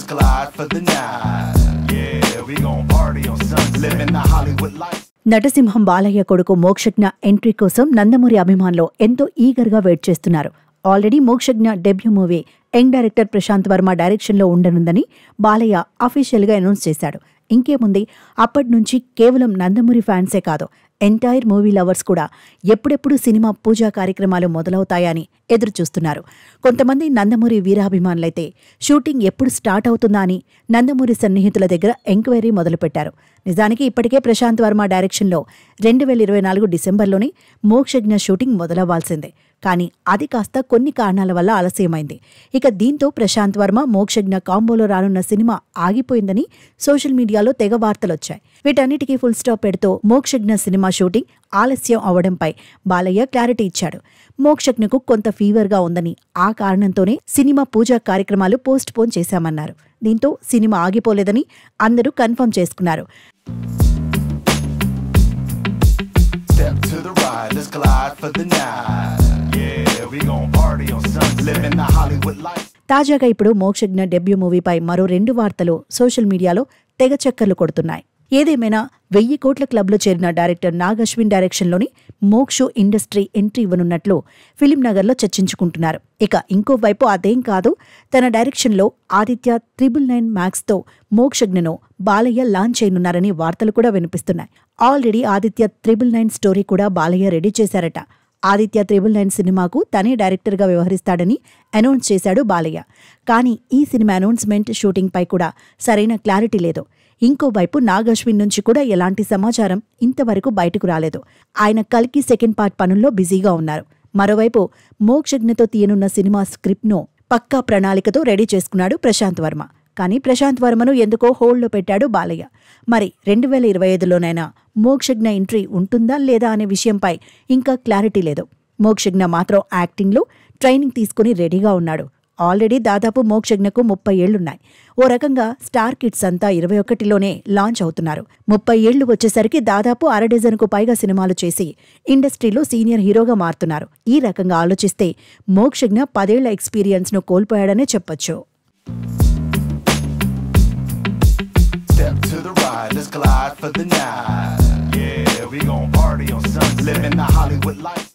let's glide for the night. Yeah, we gon' party on Sunset. Living the Hollywood life. నటసింహం Balayya కొడుకు Mokshagna entry కోసం నందమూరి అభిమానులు ఎంతో ఈగర్గా wait చేస్తున్నారు. Already Mokshagna debut movie young director Prashanth Varma డైరెక్షన్లో ఉండనుందని బాలయ్య అఫీషియల్గా అనౌన్స్ చేశాడు. ఇంకేముంది, అప్పటినుంచి కేవలం నందమూరి ఫ్యాన్సే కాదు, ఎంటైర్ మూవీ లవర్స్ కూడా ఎప్పుడెప్పుడు సినిమా పూజా కార్యక్రమాలు మొదలవుతాయని ఎదురుచూస్తున్నారు. కొంతమంది నందమూరి వీరాభిమానులైతే షూటింగ్ ఎప్పుడు స్టార్ట్ అవుతుందా అని నందమూరి సన్నిహితుల దగ్గర ఎంక్వైరీ మొదలుపెట్టారు. నిజానికి ఇప్పటికే ప్రశాంత్ వర్మ డైరెక్షన్లో 2024 డిసెంబర్లోనే మోక్షజ్ఞ షూటింగ్ మొదలవ్వాల్సిందే. కానీ అది కాస్త కొన్ని కారణాల వల్ల ఆలస్యమైంది. ఇక దీంతో ప్రశాంత్ వర్మ మోక్షజ్ఞ కాంబోలో రానున్న సినిమా ఆగిపోయిందని సోషల్ మీడియాలో తెగ వార్తలొచ్చాయి. వీటన్నిటికీ ఫుల్ స్టాప్ పెడుతూ మోక్షజ్ఞ సినిమా షూటింగ్ ఆలస్యం అవడంపై బాలయ్య క్లారిటీ ఇచ్చాడు. మోక్షజ్ఞకు కొంత ఫీవర్గా ఉందని, ఆ కారణంతోనే సినిమా పూజా కార్యక్రమాలు పోస్ట్ పోన్ చేశామన్నారు. దీంతో సినిమా ఆగిపోలేదని అందరూ కన్ఫర్మ్ చేసుకున్నారు. Step to the right, let's glide for the night. Yeah, we gon' party on Sunset. Living the Hollywood life. తాజాగా ఇప్పుడు మోక్షజ్ఞ డెబ్యూ మూవీపై మరో 2 వార్తలు సోషల్ మీడియాలో తెగ చక్కర్లు కొడుతున్నాయి. ఏదేమైనా 1000 కోట్ల క్లబ్లో చేరిన డైరెక్టర్ నాగ్ అశ్విన్ డైరెక్షన్లోని మోక్షు ఇండస్ట్రీ ఎంట్రీ ఇవ్వనున్నట్లు ఫిలింనగర్లో చర్చించుకుంటున్నారు. ఇక ఇంకోవైపు అదేం కాదు, తన డైరెక్షన్లో ఆదిత్య 999 మ్యాక్స్తో మోక్షజ్ఞను బాలయ్య లాంచ్ చేయనున్నారని వార్తలు కూడా వినిపిస్తున్నాయి. ఆల్రెడీ ఆదిత్య 999 స్టోరీ కూడా బాలయ్య రెడీ చేశారట. ఆదిత్య 999 సినిమాకు తనే డైరెక్టర్గా వ్యవహరిస్తాడని అనౌన్స్ చేశాడు బాలయ్య. కానీ ఈ సినిమా అనౌన్స్మెంట్ షూటింగ్పై కూడా సరైన క్లారిటీ లేదు. ఇంకోవైపు నాగ్ అశ్విన్ నుంచి కూడా ఎలాంటి సమాచారం ఇంతవరకు బయటకు రాలేదు. ఆయన కల్కి సెకండ్ పార్ట్ పనుల్లో బిజీగా ఉన్నారు. మరోవైపు మోక్షజ్ఞతో తీయనున్న సినిమా స్క్రిప్ట్ను పక్కా ప్రణాళికతో రెడీ చేసుకున్నాడు ప్రశాంత్ వర్మ. కానీ ప్రశాంత్ వర్మను ఎందుకో హోల్డ్లో పెట్టాడు బాలయ్య. మరి 2025లోనైనా మోక్షజ్ఞ ఎంట్రీ ఉంటుందా లేదా అనే విషయంపై ఇంకా క్లారిటీ లేదు. మోక్షజ్ఞ మాత్రం యాక్టింగ్లో ట్రైనింగ్ తీసుకుని రెడీగా ఉన్నాడు. ఆల్రెడీ దాదాపు మోక్షజ్ఞకు 30 ఏళ్లున్నాయి. ఓ రకంగా స్టార్ కిడ్స్ అంతా 21లోనే లాంచ్ అవుతున్నారు. 30 ఏళ్లు వచ్చేసరికి దాదాపు 1/2 డజన్కు పైగా సినిమాలు చేసి ఇండస్ట్రీలో సీనియర్ హీరోగా మారుతున్నారు. ఈ రకంగా ఆలోచిస్తే మోక్షజ్ఞ 10 ఏళ్ల ఎక్స్పీరియన్స్ను కోల్పోయాడనే చెప్పొచ్చు. Step to the right, let's glide for the night. Yeah, we gon' party on Sunset. Living the Hollywood life.